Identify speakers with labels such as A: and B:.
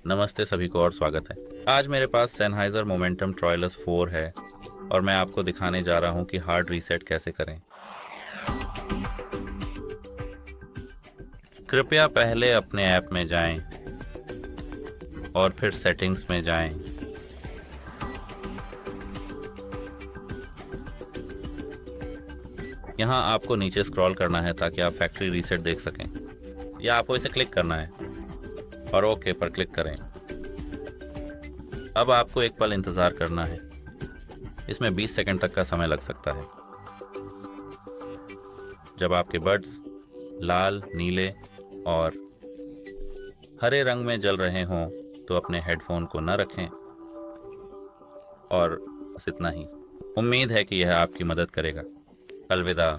A: नमस्ते सभी को और स्वागत है। आज मेरे पास सेनहाइजर मोमेंटम ट्वायस 4 है और मैं आपको दिखाने जा रहा हूं कि हार्ड रीसेट कैसे करें। कृपया पहले अपने ऐप में जाएं और फिर सेटिंग्स में जाएं। यहां आपको नीचे स्क्रॉल करना है ताकि आप फैक्ट्री रीसेट देख सकें, या आपको इसे क्लिक करना है और ओके पर क्लिक करें। अब आपको एक पल इंतज़ार करना है। इसमें 20 सेकंड तक का समय लग सकता है। जब आपके बड्स लाल, नीले और हरे रंग में जल रहे हों तो अपने हेडफोन को न रखें। और बस इतना ही। उम्मीद है कि यह आपकी मदद करेगा। अलविदा।